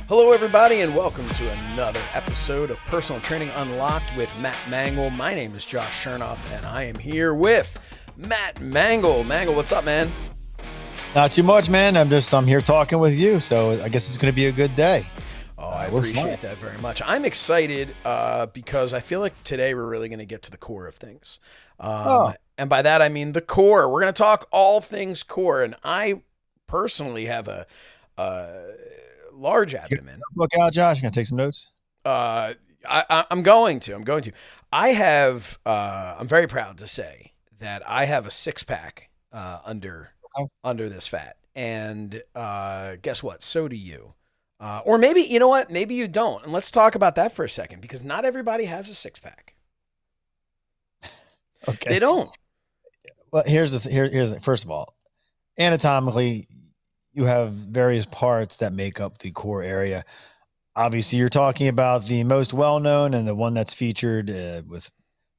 Hello, everybody, and welcome to another episode of Personal Training Unlocked with Matt Mangol. My name is Josh Shernoff, and I am here with Matt Mangol. Mangol, what's up, man? Not too much, man. I'm here talking with you, so I guess it's going to be a good day. Oh, I appreciate that very much. I'm excited because I feel like today we're really going to get to the core of things. And by that, I mean the core. We're going to talk all things core, and I personally have a large abdomen. Look out, Josh. You gonna take some notes? I'm going to. I have. I'm very proud to say that I have a six-pack under this fat, and guess what? So do you. Or maybe you know what? Maybe you don't. And let's talk about that for a second, because not everybody has a six-pack. Okay, they don't. Well, here's the first of all, anatomically, you have various parts that make up the core area. Obviously, you're talking about the most well-known and the one that's featured with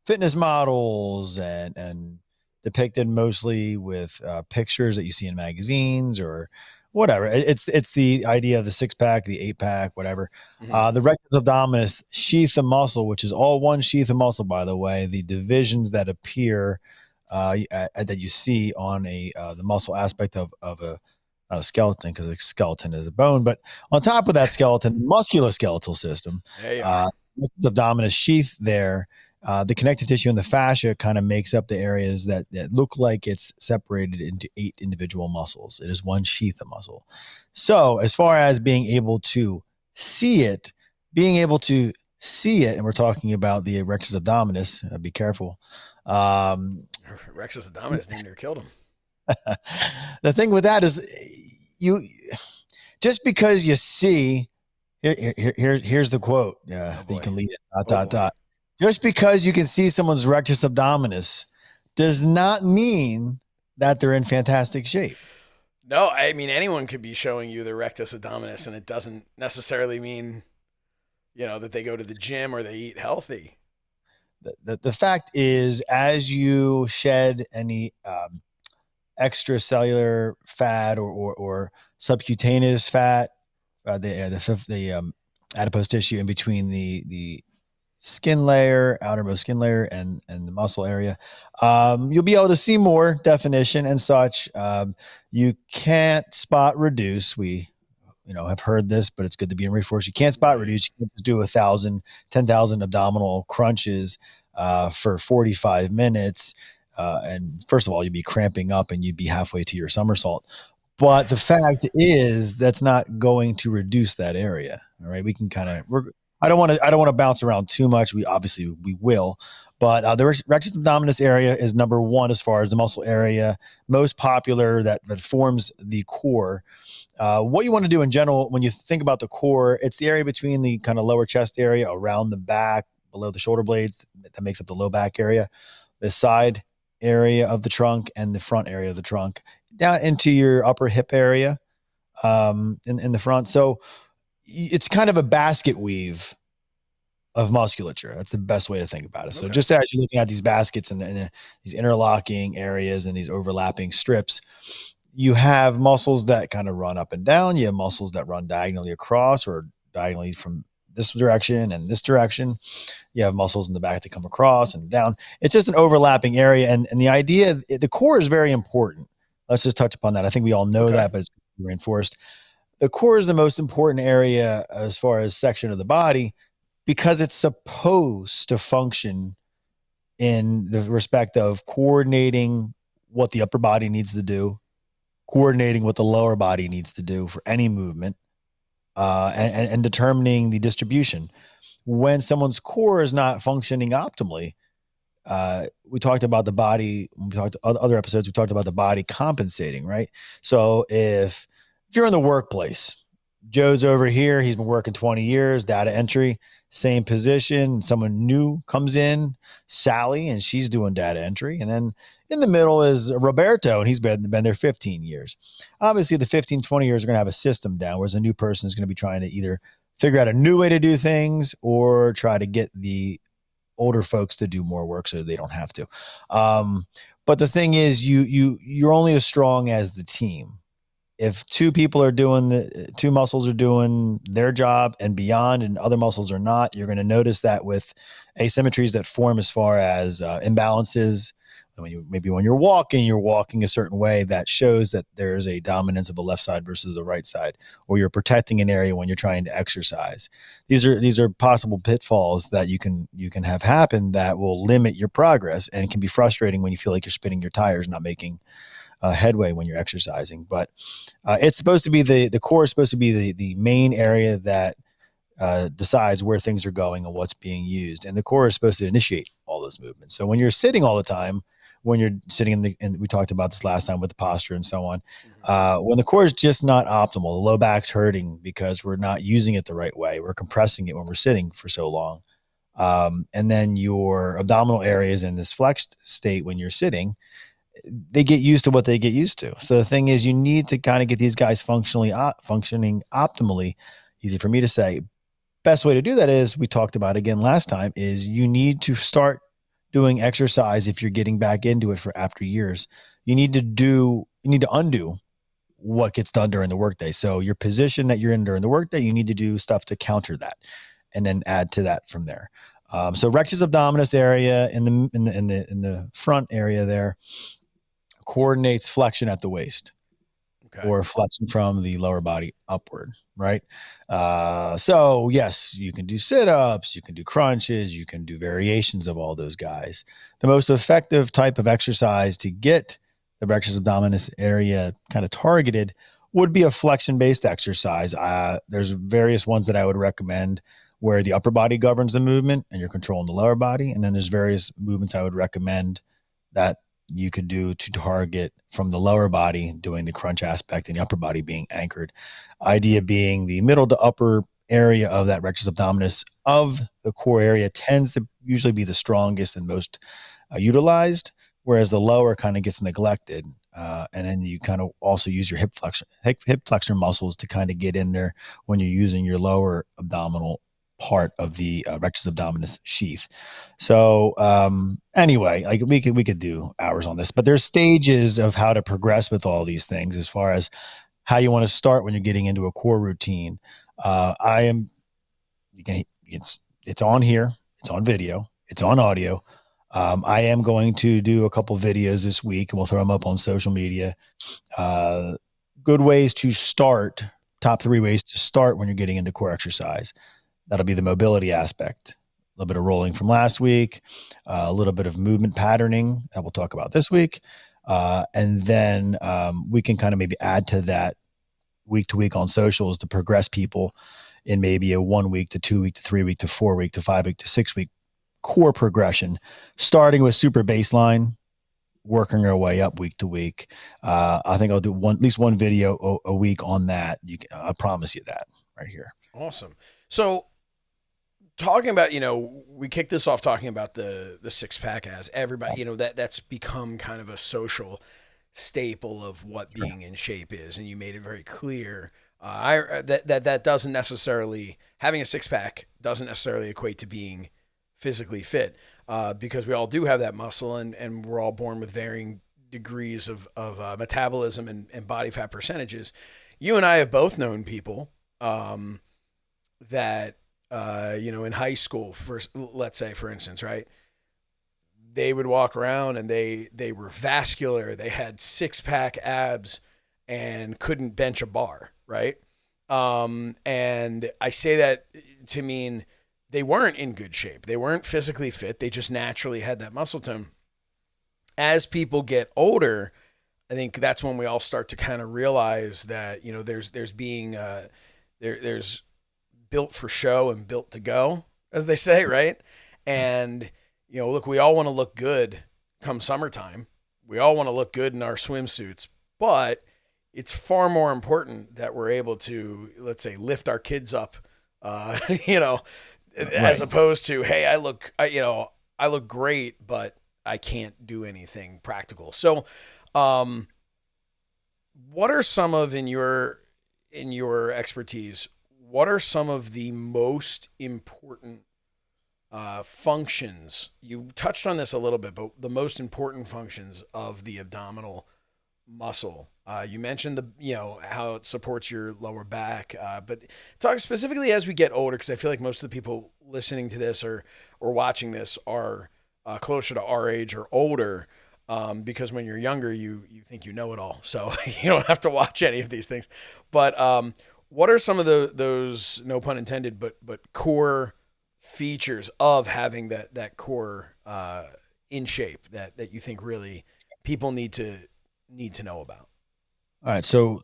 fitness models and depicted mostly with pictures that you see in magazines or whatever. It's the idea of the six-pack, the eight-pack, whatever. Mm-hmm. The rectus abdominis sheath of muscle, which is all one sheath of muscle, by the way. The divisions that appear that you see on the muscle aspect of a not a skeleton, because a skeleton is a bone, but on top of that skeleton, musculoskeletal system, abdominis sheath there, the connective tissue and the fascia kind of makes up the areas that look like it's separated into 8 individual muscles. It is one sheath of muscle. So as far as being able to see it, and we're talking about the rectus abdominis, be careful. Rectus abdominis damn near killed him. The thing with that is, you just because you see here's the quote. You can lead it. Just because you can see someone's rectus abdominis does not mean that they're in fantastic shape. No, I mean, anyone could be showing you the rectus abdominis, and it doesn't necessarily mean, that they go to the gym or they eat healthy. The fact is, as you shed any extracellular fat or subcutaneous fat, the adipose tissue in between the skin layer, outermost skin layer, and the muscle area, you'll be able to see more definition and such. You can't spot reduce. We have heard this, but it's good to be reinforced. You can't spot reduce. You can't just do 1,000, 10,000 abdominal crunches for 45 minutes. And first of all, you'd be cramping up and you'd be halfway to your somersault. But the fact is, that's not going to reduce that area. All right. We can I don't want to bounce around too much. We will, but the rectus abdominis area is number one as far as the muscle area, most popular that forms the core. What you want to do in general, when you think about the core, it's the area between the kind of lower chest area, around the back, below the shoulder blades, that makes up the low back area, the side area of the trunk, and the front area of the trunk, down into your upper hip area in the front. So it's kind of a basket weave of musculature. That's the best way to think about it. Okay. So just as you're looking at these baskets and these interlocking areas and these overlapping strips, you have muscles that kind of run up and down. You have muscles that run diagonally across or diagonally from this direction and this direction. You have muscles in the back that come across and down. It's just an overlapping area. And the idea, the core is very important. Let's just touch upon that. I think we all know that, but it's reinforced. The core is the most important area as far as section of the body, because it's supposed to function in the respect of coordinating what the upper body needs to do, coordinating what the lower body needs to do for any movement, and determining the distribution. When someone's core is not functioning optimally, we talked about the body. When we talked other episodes, we talked about the body compensating, right? So if you're in the workplace, Joe's over here, he's been working 20 years, data entry, same position. Someone new comes in, Sally, and she's doing data entry. And then in the middle is Roberto, and he's been there 15 years. Obviously, the 15, 20 years are going to have a system down, whereas a new person is going to be trying to either figure out a new way to do things or try to get the older folks to do more work so they don't have to. But the thing is, you're only as strong as the team. if two muscles are doing their job and beyond, and other muscles are not, you're going to notice that with asymmetries that form as far as imbalances. Maybe when you're walking a certain way that shows that there is a dominance of the left side versus the right side, or you're protecting an area when you're trying to exercise. These are possible pitfalls that you can have happen that will limit your progress, and it can be frustrating when you feel like you're spinning your tires, not making headway when you're exercising. But it's supposed to be the core is supposed to be the main area that decides where things are going and what's being used. And the core is supposed to initiate all those movements. So when you're sitting all the time, when you're sitting and we talked about this last time with the posture and so on, Mm-hmm. when the core is just not optimal, the low back's hurting because we're not using it the right way. We're compressing it when we're sitting for so long. And then your abdominal area is in this flexed state when you're sitting, they get used to what they get used to. So the thing is, you need to kind of get these guys functioning optimally. Easy for me to say. Best way to do that is we talked about again last time is you need to start doing exercise if you're getting back into it for after years. You need to undo what gets done during the workday. So your position that you're in during the workday, you need to do stuff to counter that, and then add to that from there. So rectus abdominis area in the front area there coordinates flexion at the waist Okay. or flexion from the lower body upward, right? So yes, you can do sit-ups, you can do crunches, you can do variations of all those guys. The most effective type of exercise to get the rectus abdominis area kind of targeted would be a flexion-based exercise. There's various ones that I would recommend where the upper body governs the movement and you're controlling the lower body. And then there's various movements I would recommend that you could do to target from the lower body doing the crunch aspect and the upper body being anchored. Idea being the middle to upper area of that rectus abdominis of the core area tends to usually be the strongest and most utilized, whereas the lower kind of gets neglected. And then you kind of also use your hip flexor muscles to kind of get in there when you're using your lower abdominal part of the rectus abdominis sheath. So anyway, like we could do hours on this, but there's stages of how to progress with all these things as far as how you want to start when you're getting into a core routine. I am you can it's on here, it's on video, it's on audio. I am going to do a couple videos this week, and we'll throw them up on social media. Uh, Good ways to start. Top three ways to start when you're getting into core exercise. That'll be the mobility aspect. A little bit of rolling from last week, a little bit of movement patterning that we'll talk about this week. And then we can kind of maybe add to that week to week on socials to progress people in maybe a 1 week to 2 week to 3 week to 4 week to 5 week to 6 week core progression, starting with super baseline, working our way up week to week. I think I'll do at least one video a week on that. I promise you that right here. Awesome. So talking about, we kicked this off talking about the six pack as everybody, that's become kind of a social staple of what Sure. being in shape is, and you made it very clear. That doesn't necessarily having a six pack doesn't necessarily equate to being physically fit, because we all do have that muscle, and we're all born with varying degrees of metabolism and body fat percentages. You and I have both known people that in high school, for let's say, for instance, right? They would walk around and they were vascular. They had six pack abs and couldn't bench a bar, right? And I say that to mean they weren't in good shape. They weren't physically fit. They just naturally had that muscle tone. As people get older, I think that's when we all start to kind of realize that there's being there's built for show and built to go, as they say, right? And look, we all want to look good come summertime. We all want to look good in our swimsuits, but it's far more important that we're able to, let's say, lift our kids up, you know, as Right. opposed to, hey, I look great, but I can't do anything practical. So, um, what are some of in your expertise? What are some of the most important functions? You touched on this a little bit, but the most important functions of the abdominal muscle. You mentioned how it supports your lower back, but talk specifically as we get older, because I feel like most of the people listening to this or watching this are closer to our age or older. Because when you're younger, you think you know it all, so you don't have to watch any of these things. But what are some of those, no pun intended, but core features of having that core in shape that you think really people need to know about? All right. So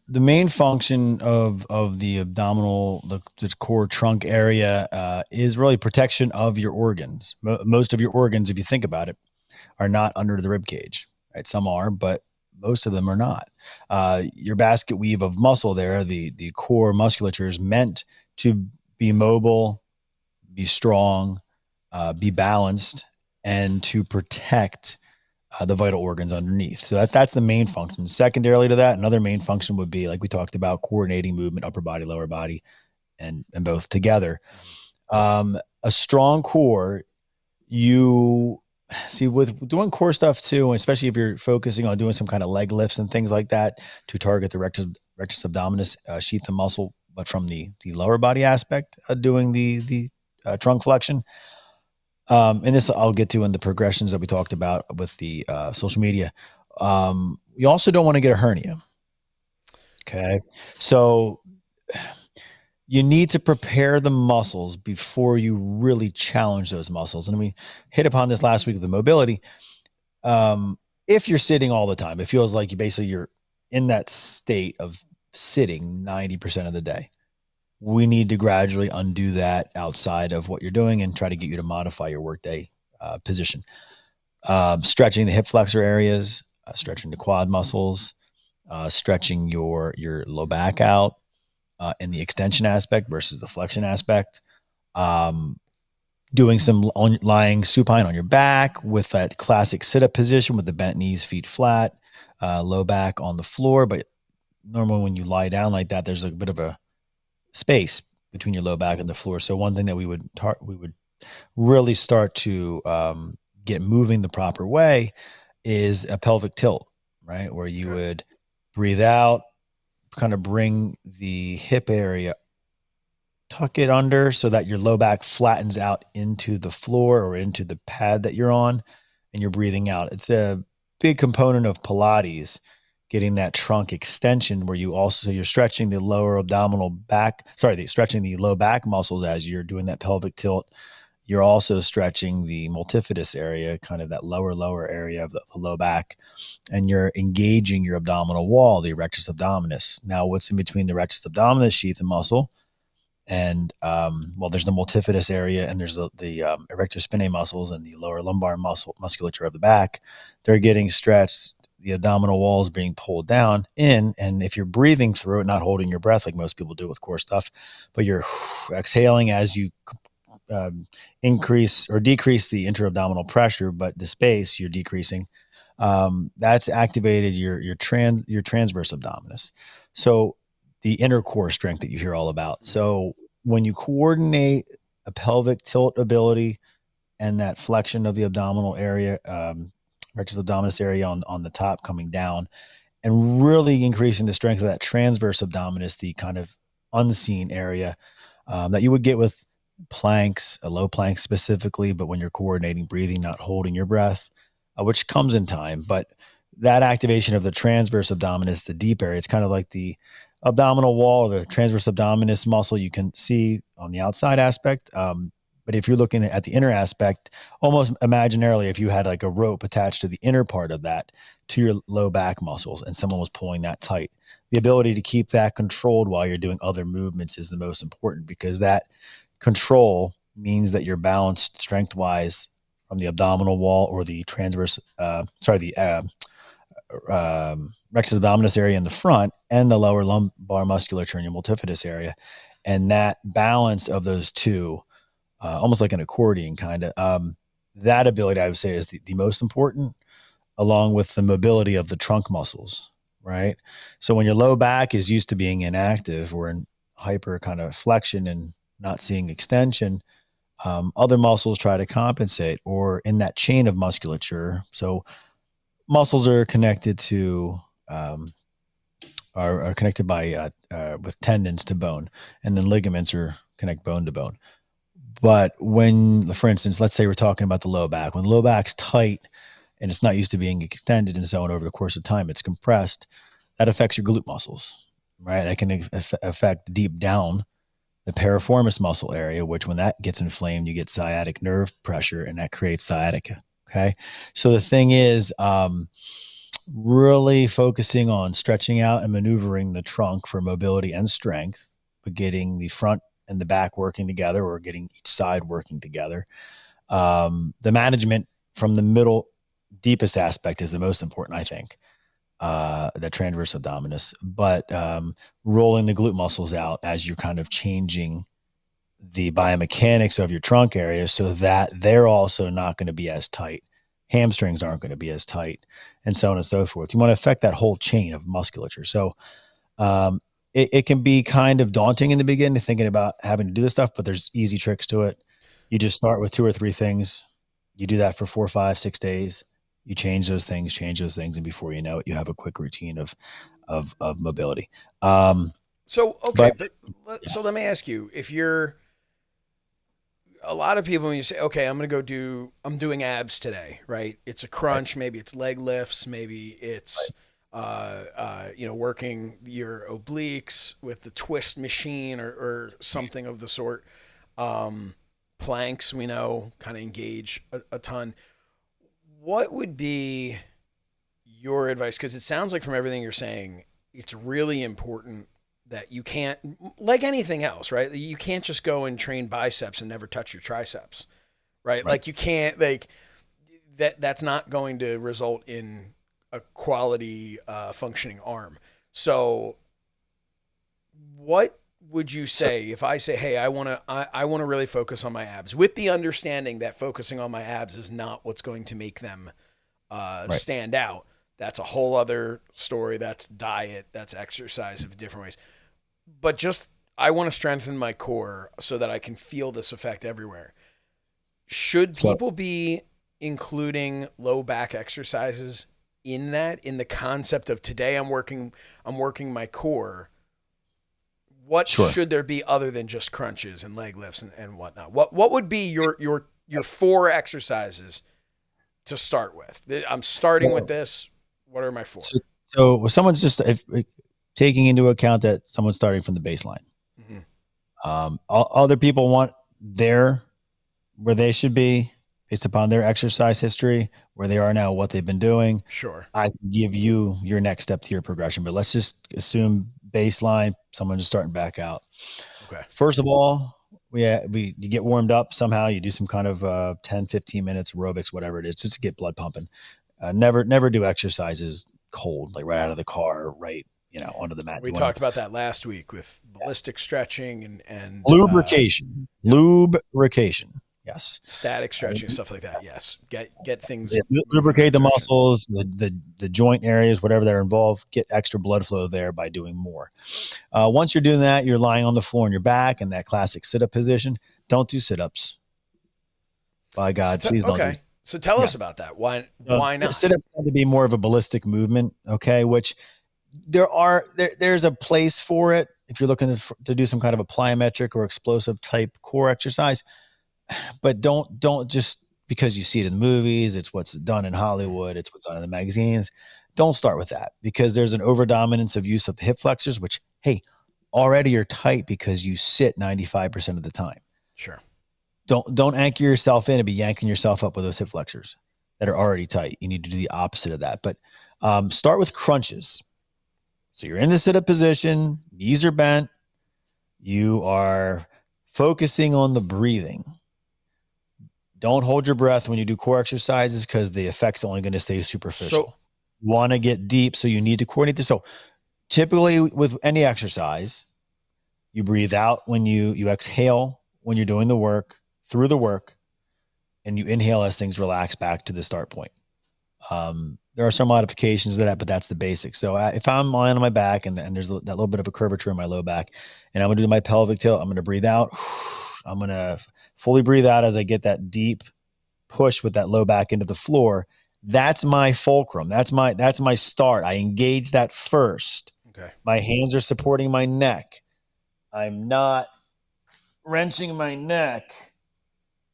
the main function of the abdominal, the core trunk area, is really protection of your organs. Most of your organs, if you think about it, are not under the rib cage. Right? Some are, but most of them are not. Your basket weave of muscle there, the core musculature, is meant to be mobile, be strong, be balanced, and to protect the vital organs underneath. So that's the main function. Secondarily to that, another main function would be, like we talked about, coordinating movement, upper body, lower body, and both together. Mm-hmm. A strong core, you see with doing core stuff too, especially if you're focusing on doing some kind of leg lifts and things like that to target the rectus abdominis, sheath and muscle, but from the lower body aspect, doing the trunk flexion. And this I'll get to in the progressions that we talked about with the social media. You also don't want to get a hernia. Okay. So you need to prepare the muscles before you really challenge those muscles. And we hit upon this last week with the mobility. If you're sitting all the time, it feels like you're in that state of sitting 90% of the day. We need to gradually undo that outside of what you're doing and try to get you to modify your workday position. Stretching the hip flexor areas, stretching the quad muscles, stretching your low back out in the extension aspect versus the flexion aspect. Um, Doing some lying supine on your back with that classic sit up position with the bent knees, feet flat, low back on the floor. But normally when you lie down like that, there's a bit of a space between your low back and the floor. So one thing that we would really start to get moving the proper way is a pelvic tilt, right? Where you Okay. would breathe out, kind of bring the hip area, tuck it under so that your low back flattens out into the floor or into the pad that you're on, and you're breathing out. It's a big component of Pilates, getting that trunk extension where you're stretching the lower abdominal back, stretching the low back muscles as you're doing that pelvic tilt. You're also stretching the multifidus area, kind of that lower area of the low back, and you're engaging your abdominal wall, the rectus abdominis. Now, what's in between the rectus abdominis sheath and muscle? And well, there's the multifidus area, and there's the erector spinae muscles and the lower lumbar musculature of the back. They're getting stretched. The abdominal wall is being pulled down in, and if you're breathing through it, not holding your breath like most people do with core stuff, but you're exhaling as you increase or decrease the intra-abdominal pressure, but the space you're decreasing. That's activated your transverse abdominis. So the inner core strength that you hear all about. Mm-hmm. So when you coordinate a pelvic tilt ability and that flexion of the abdominal area, rectus abdominis area on the top coming down, and really increasing the strength of that transverse abdominis, the kind of unseen area that you would get with planks, a low plank specifically, but when you're coordinating breathing, not holding your breath, which comes in time. But that activation of the transverse abdominis, the deep area, it's kind of like the abdominal wall or the transverse abdominis muscle you can see on the outside aspect. But if you're looking at the inner aspect, almost imaginarily, if you had like a rope attached to the inner part of that to your low back muscles and someone was pulling that tight, the ability to keep that controlled while you're doing other movements is the most important, because that control means that you're balanced strength wise from the abdominal wall or the transverse, the rectus abdominis area in the front and the lower lumbar musculature in your multifidus area. And that balance of those two, almost like an accordion kind of, that ability I would say is the most important, along with the mobility of the trunk muscles, right? So when your low back is used to being inactive or in hyper kind of flexion and not seeing extension, other muscles try to compensate or in that chain of musculature. So muscles are connected to um, are connected by with tendons to bone, and then ligaments are connect bone to bone. But when, for instance, let's say we're talking about the low back, when the low back's tight and it's not used to being extended and so on over the course of time, it's compressed. That affects your glute muscles, right? That can affect deep down the piriformis muscle area, which when that gets inflamed, you get sciatic nerve pressure and that creates sciatica. Okay. So the thing is, really focusing on stretching out and maneuvering the trunk for mobility and strength, but getting the front and the back working together or getting each side working together. The management from the middle, deepest aspect is the most important, I think. The transverse abdominis, but rolling the glute muscles out as you're kind of changing the biomechanics of your trunk area so that they're also not going to be as tight. Hamstrings aren't going to be as tight, and so on and so forth. You want to affect that whole chain of musculature. So um, it can be kind of daunting in the beginning thinking about having to do this stuff, but there's easy tricks to it. You just start with 2 or 3 things. You do that for 4, 5, 6 days. You change those things, and before you know it, you have a quick routine of mobility. Um, So okay, but but yeah, so let me ask you: if you're a lot of people, when you say, okay, I'm doing abs today, right? It's a right, crunch, maybe it's leg lifts, maybe right, it's working your obliques with the twist machine or something of the sort. Um, Planks, we know, kind of engage a ton. What would be your advice? Because it sounds like from everything you're saying, it's really important that you can't, like anything else, right? You can't just go and train biceps and never touch your triceps, right? right. Like you can't, like that's not going to result in a quality functioning arm. So what would you So say if I say, hey, I want to really focus on my abs with the understanding that focusing on my abs is not what's going to make them right. stand out. That's a whole other story. That's diet. That's exercise of different ways. But just I want to strengthen my core so that I can feel this effect everywhere. Should So people be including low back exercises in the concept of today I'm working my core? What sure. should there be other than just crunches and leg lifts and whatnot? What would be your four exercises to start with? I'm starting with So this. What are my four? so so someone's just if taking into account that someone's starting from the baseline. Mm-hmm. Other people want their where they should be based upon their exercise history, where they are now, what they've been doing. Sure. I can give you your next step to your progression, but let's just assume baseline, someone just starting back out. Okay. First of all, we you get warmed up somehow. You do some kind of 10, 15 minutes aerobics, whatever it is, just to get blood pumping. Never do exercises cold, like right out of the car, right, onto the mat. We You want talked to about that last week with ballistic stretching and lubrication, yep, lubrication. Yes. static Uh, stretching stuff like that. Yes, get things yeah, moving in the lubricate right the direction. muscles, the joint areas, whatever they're involved. Get extra blood flow there by doing more. Once you're doing that, you're lying on the floor on your back in that classic sit up position. Don't do sit ups. By God, please don't do. Okay, so tell Yeah. us about that. Why not? Sit ups tend to be more of a ballistic movement. Okay, which there's a place for it if you're looking to do some kind of a plyometric or explosive type core exercise, but don't just because you see it in the movies, it's what's done in Hollywood, it's what's done in the magazines. Don't start with that because there's an overdominance of use of the hip flexors, which hey, already are tight because you sit 95% of the time. Sure. Don't anchor yourself in and be yanking yourself up with those hip flexors that are already tight. You need to do the opposite of that. But start with crunches. So you're in the sit up position, knees are bent, you are focusing on the breathing. Don't hold your breath when you do core exercises because the effect's only going to stay So superficial. Want to get deep, so you need to coordinate this. So typically with any exercise, you breathe out when you exhale when you're doing the work through the work, and you inhale as things relax back to the start point. There are some modifications to that, but that's the basics. So if I'm lying on my back and there's that little bit of a curvature in my low back, and I'm going to do my pelvic tilt, I'm going to breathe out. I'm going to fully breathe out as I get that deep push with that low back into the floor. That's my fulcrum. That's my start. I engage that first. Okay. My hands are supporting my neck. I'm not wrenching my neck.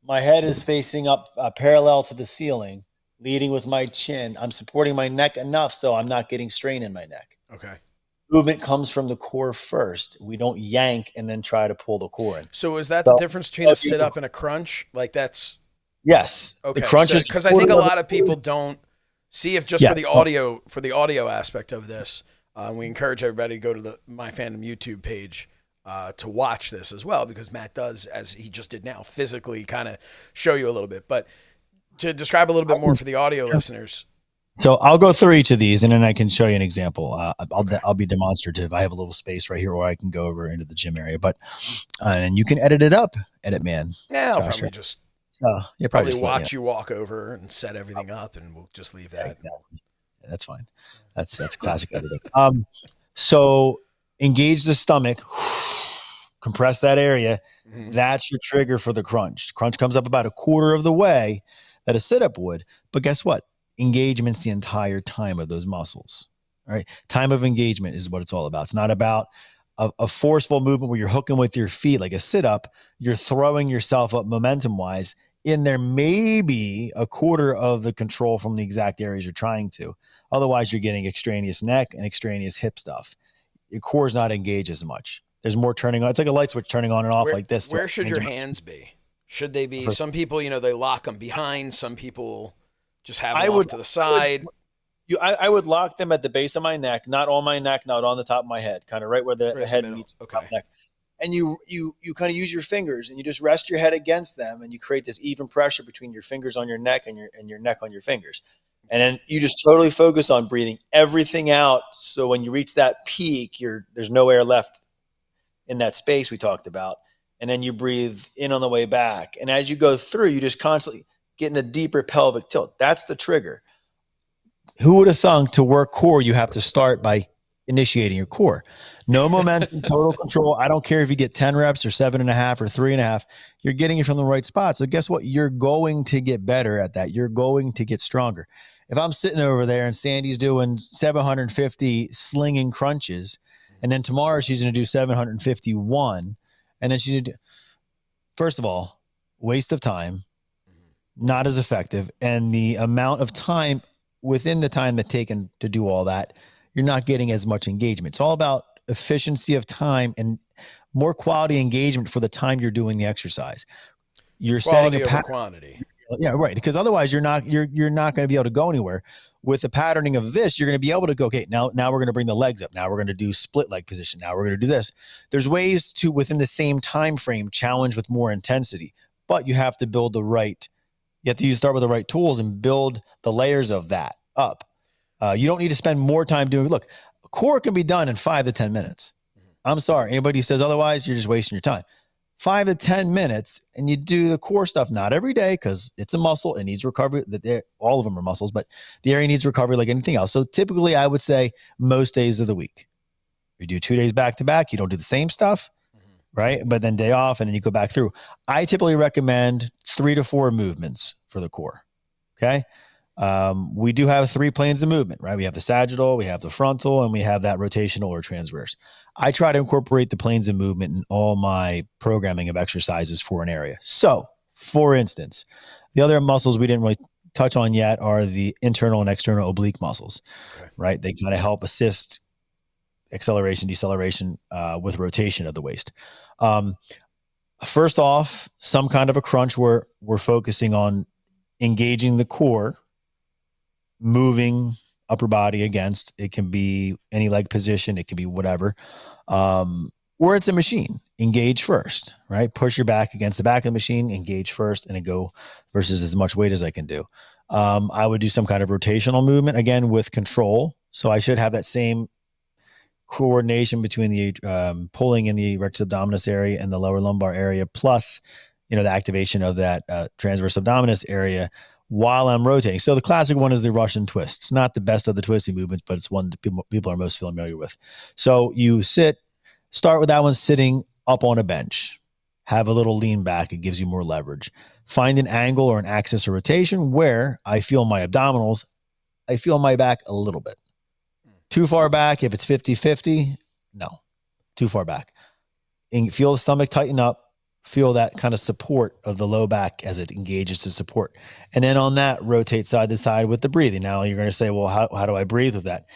My head is facing up parallel to the ceiling, leading with my chin. I'm supporting my neck enough so I'm not getting strain in my neck. Okay. Movement comes from the core first. We don't yank and then try to pull the core in. So is that the So, difference between a sit up and a crunch? Like that's yes, the okay. crunch So is because I think a quarter of the lot of people don't see if just yeah. So for the audio aspect of this, we encourage everybody to go to the My Fandom YouTube page to watch this as well because Matt does, as he just did now, physically kind of show you a little bit. But to describe a little bit more for the audio listeners. So I'll go through each of these, and then I can show you an example. Okay. I'll be demonstrative. I have a little space right here where I can go over into the gym area, but and you can edit it up, edit man, Yeah, I'll Josh. probably just So you probably probably just let you know. watch you walk over and set everything up, and we'll just leave Yeah, that. exactly. Yeah, that's fine. That's classic editing. So engage the stomach, compress that area. Mm-hmm. That's your trigger for the crunch. Crunch comes up about a quarter of the way that a sit up would, but guess what? Engagement's the entire time of those muscles. All right. Time of engagement is what it's all about. It's not about a forceful movement where you're hooking with your feet like a sit up. You're throwing yourself up momentum wise. In there, maybe a quarter of the control from the exact areas you're trying to. Otherwise, you're getting extraneous neck and extraneous hip stuff. Your core is not engaged as much. There's more turning on. It's like a light switch turning on and off Where like this. where should your hands be? Should they be? First, Some people, they lock them behind. Some people just have them I off would, to the I would, side. I would lock them at the base of my neck, not on my neck, not on the top of my head, kind of right where Right the in the head middle. meets the top Okay. neck. And you kind of use your fingers and you just rest your head against them and you create this even pressure between your fingers on your neck and your neck on your fingers. And then you just totally focus on breathing everything out. So when you reach that peak, there's no air left in that space we talked about. And then you breathe in on the way back. And as you go through, you just constantly get in a deeper pelvic tilt. That's the trigger. Who would have thunk to work core, you have to start by initiating your core? No momentum, total control. I don't care if you get 10 reps or 7.5 or 3.5, you're getting it from the right spot. So guess what? You're going to get better at that. You're going to get stronger. If I'm sitting over there and Sandy's doing 750 slinging crunches, and then tomorrow she's going to do 751, and then she's going to do, first of all, waste of time, not as effective. And the amount of time within the time that's taken to do all that, you're not getting as much engagement. It's all about efficiency of time and more quality engagement for the time you're doing the exercise. You're setting a Quality over pattern. quantity. Yeah, right. Because otherwise you're not going to be able to go anywhere. With the patterning of this, you're going to be able to go, okay, now we're going to bring the legs up. Now we're going to do split leg position. Now we're going to do this. There's ways to within the same time frame challenge with more intensity, but you have to build the right you have to start with the right tools and build the layers of that up. You don't need to spend more time doing. Look, core can be done in 5 to 10 minutes. I'm sorry, anybody who says otherwise, you're just wasting your time. 5 to 10 minutes, and you do the core stuff not every day because it's a muscle. It needs recovery. All of them are muscles, but the area needs recovery like anything else. So typically, I would say most days of the week. You do 2 days back to back. You don't do the same stuff, right? But then day off, and then you go back through. I typically recommend 3 to 4 movements for the core. Okay. We do have 3 planes of movement, right? We have the sagittal, we have the frontal, and we have that rotational or transverse. I try to incorporate the planes of movement in all my programming of exercises for an area. So, for instance, the other muscles we didn't really touch on yet are the internal and external oblique muscles, Okay. right? They kind of help assist acceleration, deceleration with rotation of the waist. Um, First off, some kind of a crunch where we're focusing on engaging the core, moving upper body against. It can be any leg position, it can be whatever. Or it's a machine. Engage first, right? Push your back against the back of the machine, engage first, and then go versus as much weight as I can do. I would do some kind of rotational movement again with control. So I should have that same coordination between the pulling in the rectus abdominis area and the lower lumbar area, plus the activation of that transverse abdominis area while I'm rotating. So the classic one is the Russian twist. It's not the best of the twisting movements, but it's one that people are most familiar with. So you start with that one sitting up on a bench. Have a little lean back. It gives you more leverage. Find an angle or an axis of rotation where I feel my abdominals, I feel my back a little bit. Too far back, if it's 50-50, no, too far back. And feel the stomach tighten up, feel that kind of support of the low back as it engages to support. And then on that, rotate side to side with the breathing. Now you're going to say, well, how do I breathe with that?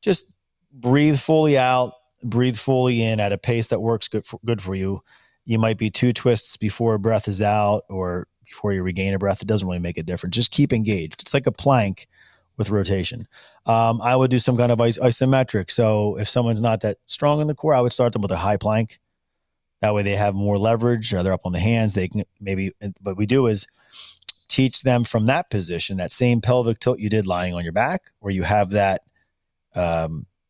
Just breathe fully out, breathe fully in at a pace that works good for you. You might be 2 twists before a breath is out or before you regain a breath. It doesn't really make a difference. Just keep engaged. It's like a plank with rotation. I would do some kind of isometric. So if someone's not that strong in the core, I would start them with a high plank. That way they have more leverage. Or they're up on the hands. They can maybe, what we do is teach them from that position, that same pelvic tilt you did lying on your back, where you have that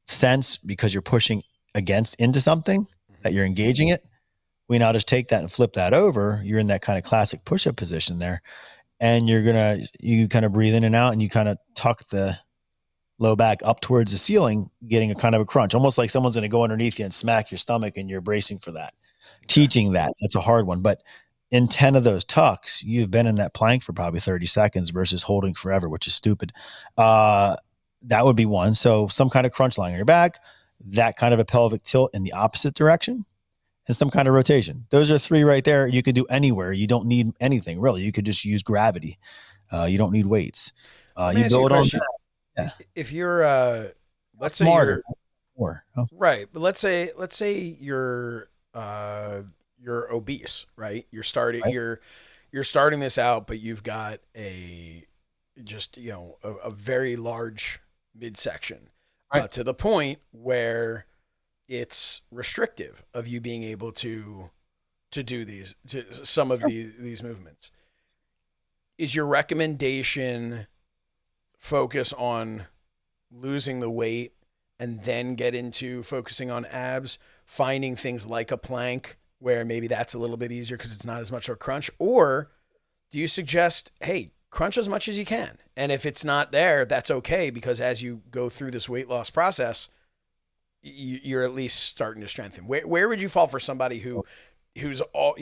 sense because you're pushing against into something that you're engaging it. We now just take that and flip that over. You're in that kind of classic push-up position there. And you kind of breathe in and out and you kind of tuck the low back up towards the ceiling, getting a kind of a crunch, almost like someone's going to go underneath you and smack your stomach and you're bracing for that. Okay. Teaching that's a hard one. But in 10 of those tucks, you've been in that plank for probably 30 seconds versus holding forever, which is stupid. That would be one. So some kind of crunch lying on your back, that kind of a pelvic tilt in the opposite direction, and some kind of rotation. Those are 3 right there. You could do anywhere. You don't need anything really. You could just use gravity. You don't need weights. Let me You ask you a build on question. that. Yeah. If you're, let's say Smarter. you're More. Oh, right, but let's say you're obese, right? right. You're starting this out, but you've got a just a very large midsection Right. to the point where it's restrictive of you being able to do some of Sure. these movements. Is your recommendation focus on losing the weight and then get into focusing on abs, finding things like a plank where maybe that's a little bit easier because it's not as much of a crunch? Or do you suggest, hey, crunch as much as you can? And if it's not there, that's okay because as you go through this weight loss process, you're at least starting to strengthen. Where would you fall for somebody who's all,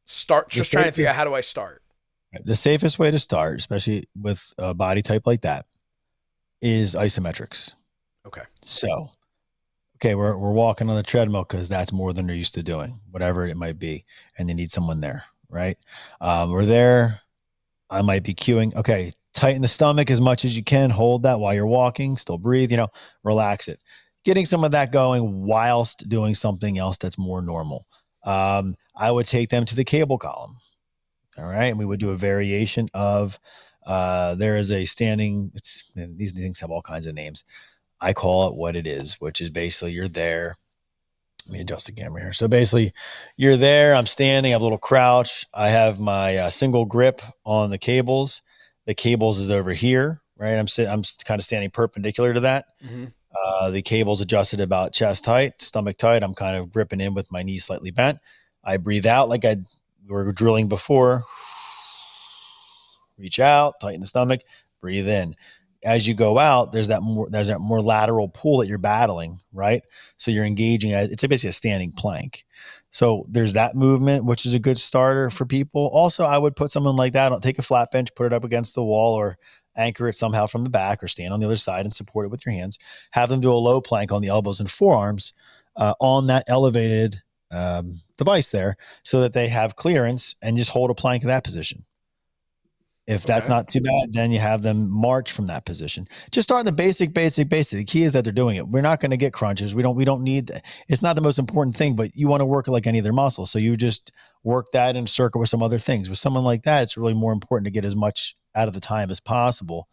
start The just trying to figure safest, out how do I start? the safest way to start, especially with a body type like that, is isometrics. Okay. So, okay, we're walking on the treadmill because that's more than they're used to doing, whatever it might be, and they need someone there, right? We're there. I might be cueing. Okay, tighten the stomach as much as you can. Hold that while you're walking. Still breathe. Relax it. Getting some of that going whilst doing something else that's more normal. I would take them to the cable column. All right, and we would do a variation of. There is a standing. These things have all kinds of names. I call it what it is, which is basically you're there. Let me adjust the camera here. So basically, you're there. I'm standing. I have a little crouch. I have my single grip on the cables. The cables is over here, right? I'm kind of standing perpendicular to that. Mm-hmm. The cables adjusted about chest height, stomach tight. I'm kind of gripping in with my knees slightly bent. I breathe out like we were drilling before. Reach out, tighten the stomach, breathe in. As you go out, there's that more lateral pull that you're battling, right? So you're engaging. It's basically a standing plank. So there's that movement, which is a good starter for people. Also, I would put something like that. Take a flat bench, put it up against the wall, or anchor it somehow from the back, or stand on the other side and support it with your hands. Have them do a low plank on the elbows and forearms on that elevated device there, so that they have clearance and just hold a plank in that position. If that's Okay. not too bad, then you have them march from that position. Just starting the basic. The key is that they're doing it. We're not going to get crunches. We don't need that. It's not the most important thing, but you want to work it like any other muscle. So you just work that in a circle with some other things. With someone like that, it's really more important to get as much out of the time as possible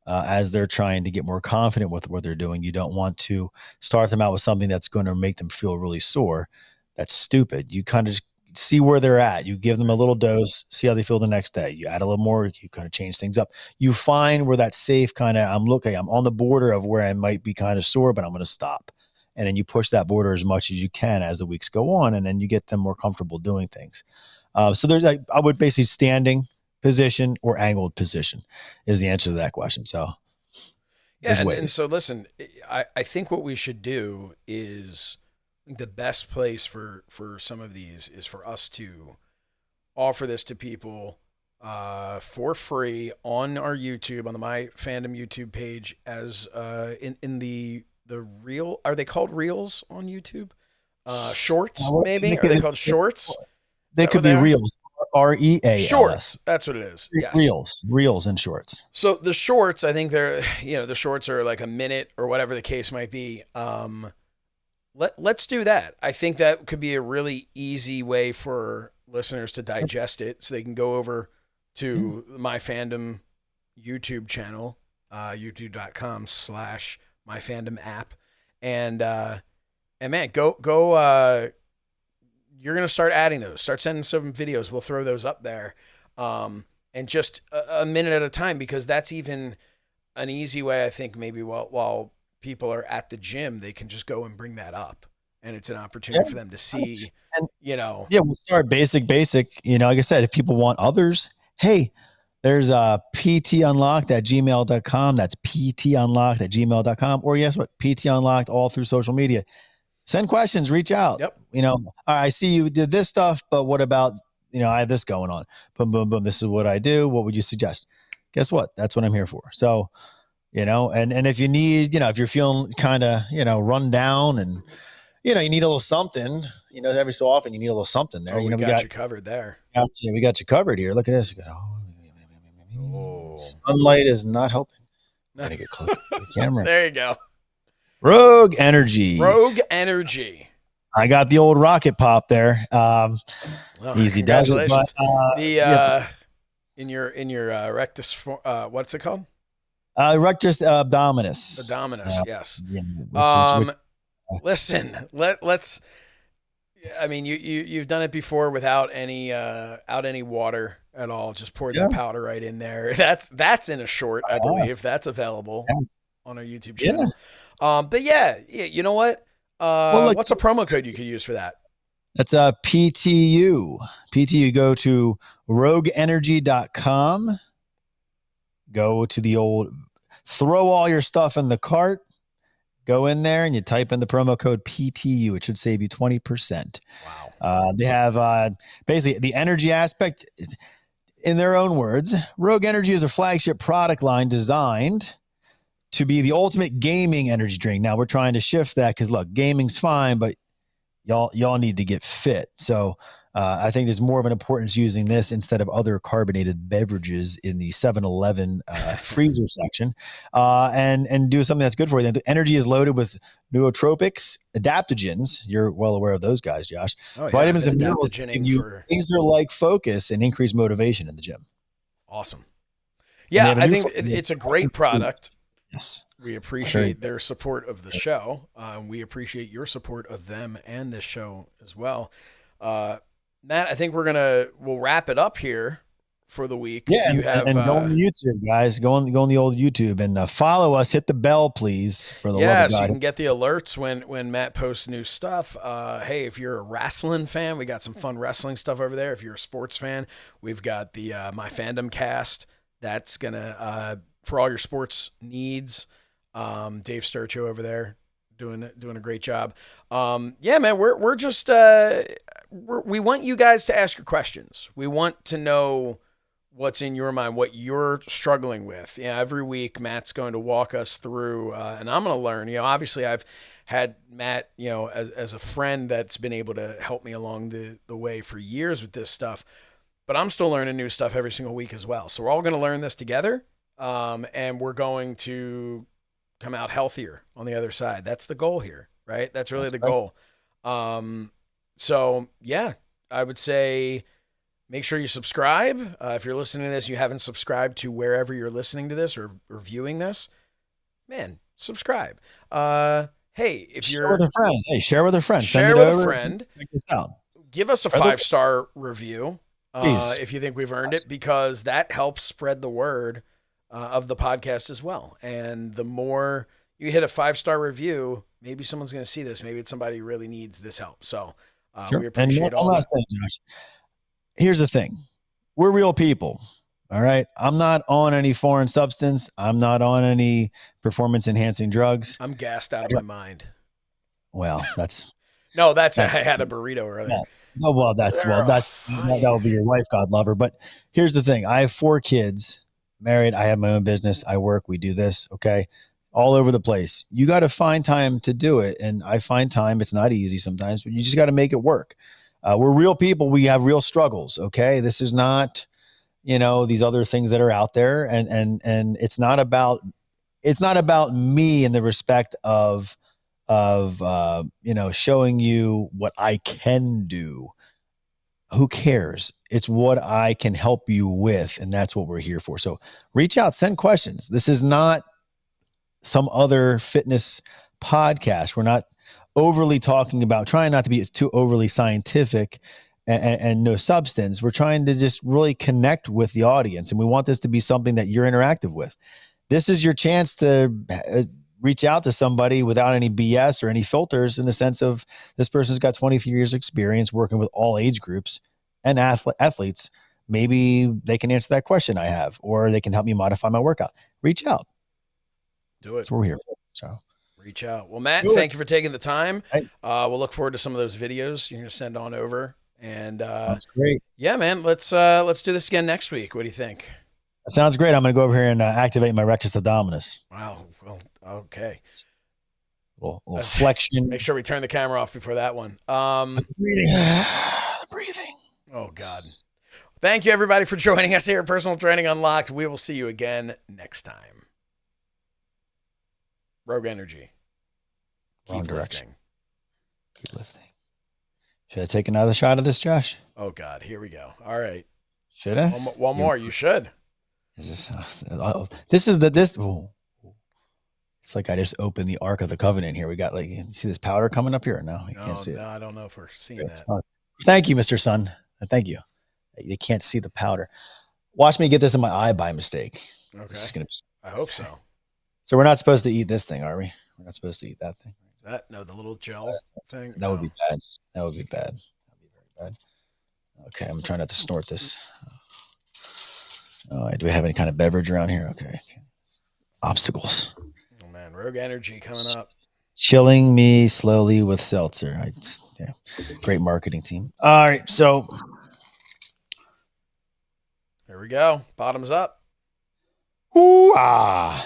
as they're trying to get more confident with what they're doing. You don't want to start them out with something that's going to make them feel really sore. That's stupid. You kind of just see where they're at. You give them a little dose, see how they feel the next day. You add a little more, you kind of change things up. You find where that safe kind of, I'm on the border of where I might be kind of sore, but I'm going to stop. And then you push that border as much as you can as the weeks go on, and then you get them more comfortable doing things. So there's like, I would basically standing position or angled position is the answer to that question. So Yeah, there's and ways. so listen, I think what we should do is the best place for some of these is for us to offer this to people for free on our YouTube, on the My Fandom YouTube page, as in the reel. Are they called reels on YouTube? Shorts, maybe? Are they called shorts? Is They that what could they be are? reels, Reals, Shorts. That's what it is. Yes. reels and shorts. So the shorts, I think the shorts are like a minute or whatever the case might be. Let's do that. I think that could be a really easy way for listeners to digest it, so they can go over Yeah. to my fandom YouTube channel, youtube.com/my fandom app, and man, go. You're gonna start adding those. Start sending some videos. We'll throw those up there, and just a minute at a time, because that's even an easy way. I think maybe while people are at the gym, they can just go and bring that up, and it's an opportunity for them to see. And You know, yeah, we'll start basic. Like I said, if people want others, hey, there's ptunlocked at gmail.com. That's ptunlocked at gmail.com. Or yes, what? PT Unlocked all through social media. Send questions, reach out. yep. I see you did this stuff, but what about, I have this going on. Boom, boom, boom. This is what I do. What would you suggest? Guess what? That's what I'm here for. So, and if you need, if you're feeling kind of, run down and, you need a little something, every so often you need a little something there. Oh, we We got got, you covered there. we got you covered here. Look at this. Oh, Sunlight is not helping. I'm going to get close to the camera. there you go. Rogue Energy. Rogue Energy. I got the old rocket pop there. Oh, Easy does it. But, congratulations. The in your rectus, what's it called? Rectus abdominis. Abdominis. Yes. Which, Listen. Let's. I mean, you've done it before without any water at all. Just poured that powder right in there. That's in a short, I believe. That's available on our YouTube channel. But yeah, you know what? Well, look, what's a promo code you could use for that? That's a PTU. PTU, go to rogueenergy.com. Go to the old, throw all your stuff in the cart. Go in there and you type in the promo code PTU. It should save you 20%. Wow. They have basically the energy aspect. In their own words, Rogue Energy is a flagship product line designed to be the ultimate gaming energy drink. Now we're trying to shift that because look, gaming's fine, but y'all need to get fit. So I think there's more of an importance using this instead of other carbonated beverages in the 7-Eleven freezer section, and do something that's good for you. The energy is loaded with nootropics, adaptogens. You're well aware of those guys, Josh. Oh, yeah. Vitamins and minerals give you laser-like focus and increase motivation in the gym. Awesome. Yeah, I think it's a great product. Yes. We appreciate their support of the show. We appreciate your support of them and this show as well. Matt, I think we'll wrap it up here for the week. Yeah, and go on the YouTube, guys. Go on the old YouTube and follow us. Hit the bell, please, for the love of God. So you can get the alerts when Matt posts new stuff. Hey, if you're a wrestling fan, we got some fun wrestling stuff over there. If you're a sports fan, we've got the My Fandom Cast. That's gonna for all your sports needs. Dave Sturcho over there doing a great job. Yeah, man, we're just we want you guys to ask your questions. We want to know what's in your mind, what you're struggling with. Yeah, every week Matt's going to walk us through, and I'm going to learn. Obviously I've had Matt, as a friend that's been able to help me along the way for years with this stuff, but I'm still learning new stuff every single week as well. So we're all going to learn this together, and we're going to come out healthier on the other side. That's the goal here, right? That's really the goal. So yeah, I would say make sure you subscribe. If you're listening to this, you haven't subscribed to wherever you're listening to this or viewing this, man, subscribe. Hey, if share with a friend. Hey, share with a friend. Share with a friend. Check this out. Give us a 5-star review if you think we've earned it, because that helps spread the word of the podcast as well. And the more you hit a 5-star review, maybe someone's going to see this. Maybe it's somebody who really needs this help. So we appreciate all that. Josh. Here's the thing. We're real people. All right. I'm not on any foreign substance. I'm not on any performance enhancing drugs. I'm gassed out of my mind. Well, that's no, I had a burrito earlier. Oh, well, They're that will be your wife, God love her. But here's the thing: I have 4 kids, married. I have my own business. I work. We do this. Okay, all over the place. You got to find time to do it, and I find time. It's not easy sometimes, but you just got to make it work. We're real people. We have real struggles. Okay, this is not these other things that are out there, and it's not about me in the respect of showing you what I can do. Who cares? It's what I can help you with, and that's what we're here for. So reach out, send questions. This is not some other fitness podcast. We're not overly talking about, trying not to be too overly scientific and no substance. We're trying to just really connect with the audience, and we want this to be something that you're interactive with. This is your chance to reach out to somebody without any BS or any filters, in the sense of, this person's got 23 years experience working with all age groups and athletes. Maybe they can answer that question I have, or they can help me modify my workout. Reach out. Do it. That's what we're here for. So reach out. Well, Matt, thank you for taking the time. Hey. We'll look forward to some of those videos you're going to send on over. And that's great. Yeah, man, let's do this again next week. What do you think? That sounds great. I'm going to go over here and activate my rectus abdominis. Wow. Well, okay. Little flexion. Make sure we turn the camera off before that one. Breathing. Oh, God. Thank you, everybody, for joining us here at Personal Training Unlocked. We will see you again next time. Rogue Energy. Keep lifting. Keep lifting. Should I take another shot of this, Josh? Oh, God. Here we go. All right. Should I? One more. You should. Is this is this. Oh. It's like I just opened the Ark of the Covenant here. We got, like, you see this powder coming up here? No, you can't see it. No, I don't know if we're seeing that. Thank you, Mr. Sun. Thank you. You can't see the powder. Watch me get this in my eye by mistake. Okay. I hope so. So we're not supposed to eat this thing, are we? We're not supposed to eat that thing. No, the little gel thing. That would be bad. That would be bad. That would be very bad. Okay, I'm trying not to snort this. Oh, do we have any kind of beverage around here? Okay. Obstacles. Oh, man. Rogue Energy coming up. Chilling me slowly with seltzer. Yeah. Great marketing team. All right, so here we go. Bottoms up. Ooh, ah.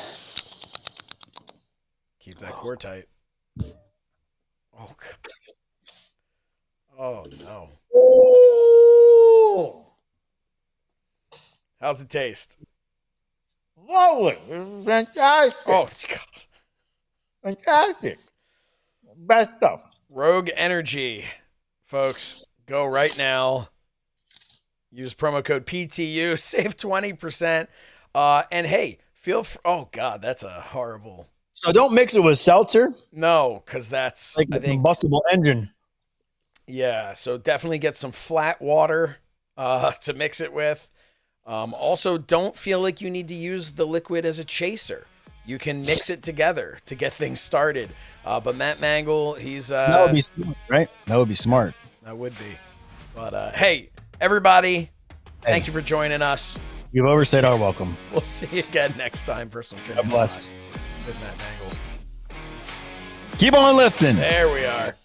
Keep that core tight. Oh, God. Oh, no. Ooh. How's it taste? Lovely. Fantastic. Oh, God. Fantastic. Best stuff. Rogue Energy. Folks, go right now. Use promo code PTU. Save 20%. And, hey, oh, God, that's a horrible. So don't mix it with seltzer. No, because that's like a combustible engine. Yeah, so definitely get some flat water to mix it with. Also, don't feel like you need to use the liquid as a chaser. You can mix it together to get things started. But Matt Mangol, he's... that would be smart, right? That would be smart. That would be. But, hey, everybody, thank you for joining us. You've overstayed our welcome. We'll see you again next time. Personal Training God bless. With Matt Mangol. Keep on lifting. There we are.